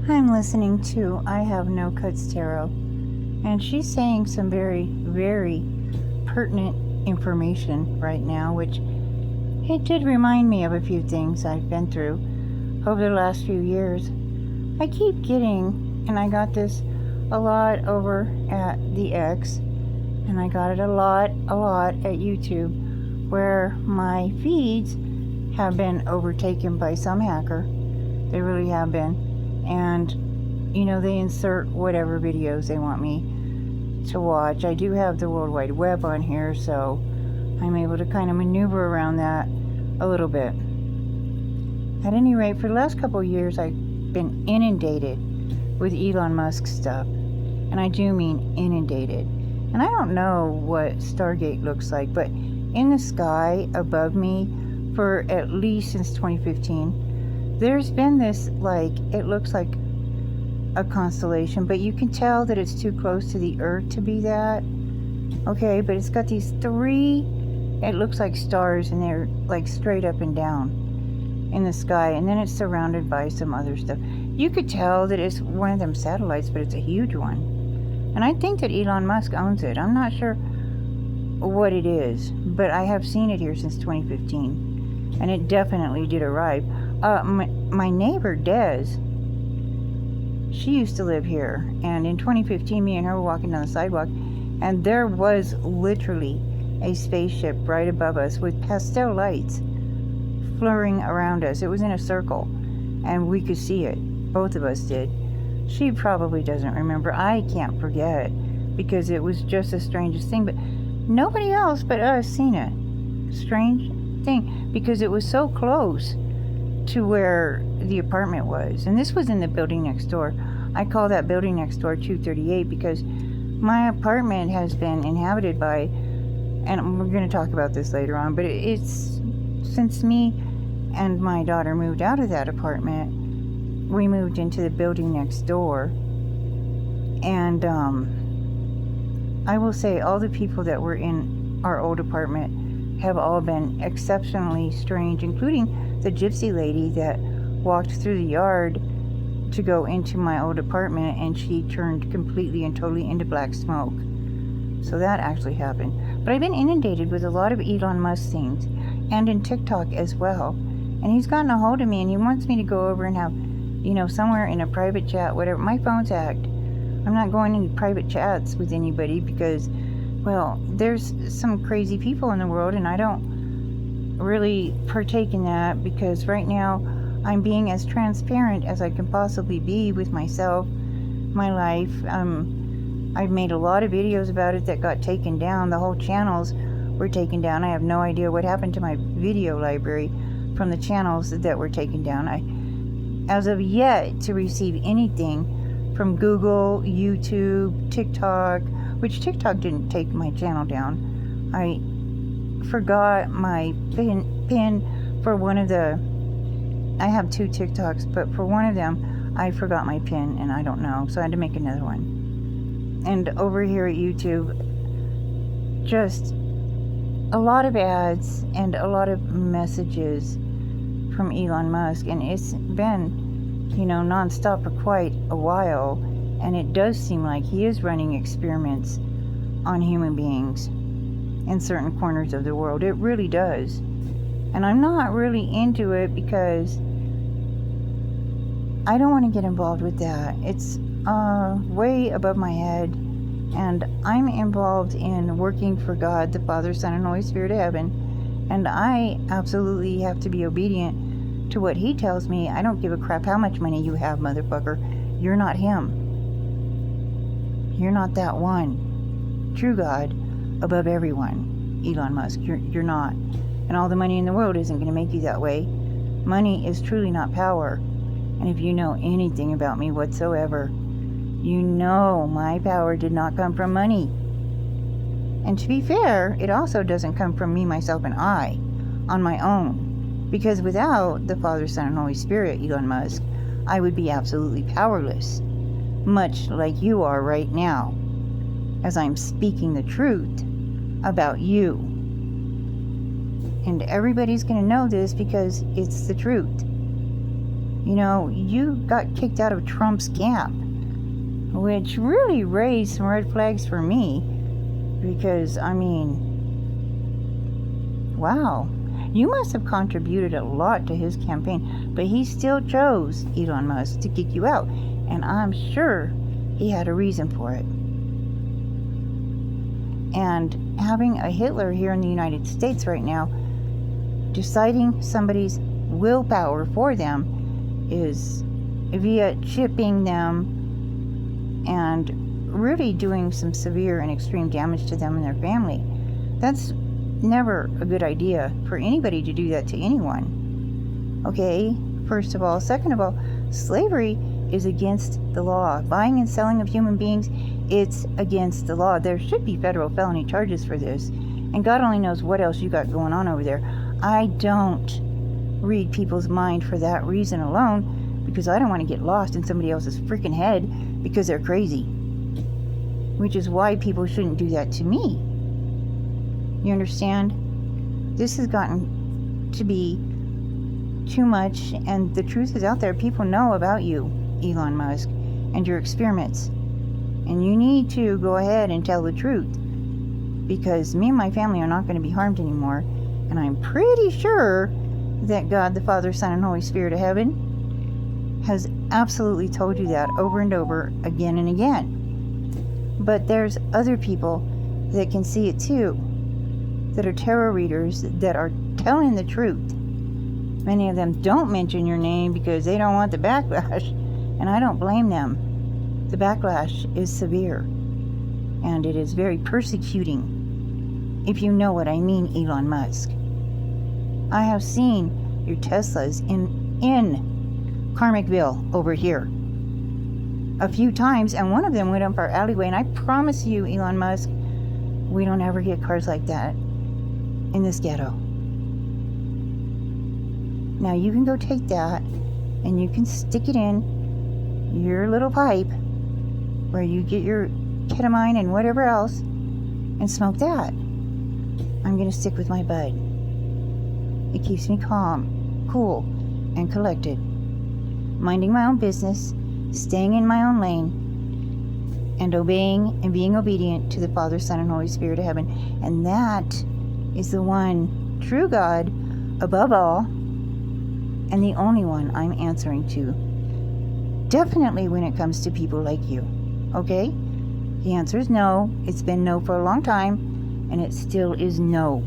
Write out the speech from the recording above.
I'm listening to I Have No Cuts Tarot, and she's saying some very, very pertinent information right now, which it did remind me of a few things I've been through over the last few years. I keep getting, and I got this a lot over at the X, and I got it a lot at YouTube, where my feeds have been overtaken by some hacker. They really have been. And, they insert whatever videos they want me to watch. I do have the World Wide Web on here, so I'm able to kind of maneuver around that a little bit. At any rate, for the last couple of years, I've been inundated with Elon Musk stuff. And I do mean inundated. And I don't know what Stargate looks like, but in the sky above me, for at least since 2015, there's been this, it looks like a constellation, but you can tell that it's too close to the Earth to be that. Okay, but it's got these three, it looks like stars, and they're straight up and down in the sky, and then it's surrounded by some other stuff. You could tell that it's one of them satellites, but it's a huge one. And I think that Elon Musk owns it. I'm not sure what it is, but I have seen it here since 2015, and it definitely did arrive. My neighbor, Des, she used to live here, and in 2015, me and her were walking down the sidewalk, and there was literally a spaceship right above us with pastel lights fluttering around us. It was in a circle, and we could see it. Both of us did. She probably doesn't remember. I can't forget, because it was just the strangest thing, but nobody else but us seen it. Strange thing, because it was so close to where the apartment was, and this was in the building next door. I call that building next door 238 because my apartment has been inhabited by, and we're going to talk about this later on, but it's since me and my daughter moved out of that apartment, we moved into the building next door. And I will say all the people that were in our old apartment have all been exceptionally strange, including the gypsy lady that walked through the yard to go into my old apartment, and she turned completely and totally into black smoke. So that actually happened. But I've been inundated with a lot of Elon Musk things, and in TikTok as well. And he's gotten a hold of me, and he wants me to go over and have, somewhere in a private chat, whatever. My phone's hacked. I'm not going into private chats with anybody because, well, there's some crazy people in the world, and I don't really partake in that, because right now I'm being as transparent as I can possibly be with myself, my life. I've made a lot of videos about it that got taken down. The whole channels were taken down. I have no idea what happened to my video library from the channels that were taken down. I, as of yet, to receive anything from Google, YouTube, TikTok, which TikTok didn't take my channel down. I forgot my pin for one of the, I have 2 TikToks, but for one of them I forgot my pin, and I don't know, so I had to make another one. And over here at YouTube, just a lot of ads and a lot of messages from Elon Musk, and it's been non-stop for quite a while, and it does seem like he is running experiments on human beings in certain corners of the world. It really does. And I'm not really into it because I don't want to get involved with that. It's way above my head, and I'm involved in working for God, the Father, Son, and Holy Spirit of heaven, and I absolutely have to be obedient to what he tells me. I don't give a crap how much money you have, motherfucker. You're not him. You're not that one true God above everyone, Elon Musk. You're not. And all the money in the world isn't going to make you that way. Money is truly not power. And if you know anything about me whatsoever, you know my power did not come from money. And to be fair, it also doesn't come from me, myself, and I on my own. Because without the Father, Son, and Holy Spirit, Elon Musk, I would be absolutely powerless. Much like you are right now, as I'm speaking the truth about you. And everybody's going to know this because it's the truth. You know, you got kicked out of Trump's camp, which really raised some red flags for me, because, I mean, wow. You must have contributed a lot to his campaign, but he still chose, Elon Musk, to kick you out. And I'm sure he had a reason for it. And having a Hitler here in the United States right now, deciding somebody's willpower for them is via chipping them and really doing some severe and extreme damage to them and their family. That's never a good idea for anybody to do that to anyone. Okay, first of all. Second of all, slavery is against the law. Buying and selling of human beings, it's against the law. There should be federal felony charges for this. And God only knows what else you got going on over there. I don't read people's mind for that reason alone, because I don't want to get lost in somebody else's freaking head because they're crazy. Which is why people shouldn't do that to me. You understand? This has gotten to be too much, and the truth is out there. People know about you, Elon Musk, and your experiments. And you need to go ahead and tell the truth, because me and my family are not going to be harmed anymore. And I'm pretty sure that God, the Father, Son, and Holy Spirit of heaven has absolutely told you that over and over again and again. But there's other people that can see it too, that are tarot readers, that are telling the truth. Many of them don't mention your name because they don't want the backlash, and I don't blame them. The backlash is severe, and it is very persecuting, if you know what I mean, Elon Musk. I have seen your Teslas in Karmicville over here a few times, and one of them went up our alleyway, and I promise you, Elon Musk, we don't ever get cars like that in this ghetto. Now you can go take that and you can stick it in your little pipe where you get your ketamine and whatever else and smoke that. I'm going to stick with my bud. It keeps me calm, cool, and collected. Minding my own business, staying in my own lane, and obeying and being obedient to the Father, Son, and Holy Spirit of heaven. And that is the one true God above all, and the only one I'm answering to. Definitely when it comes to people like you. Okay? The answer is no. It's been no for a long time, and it still is no.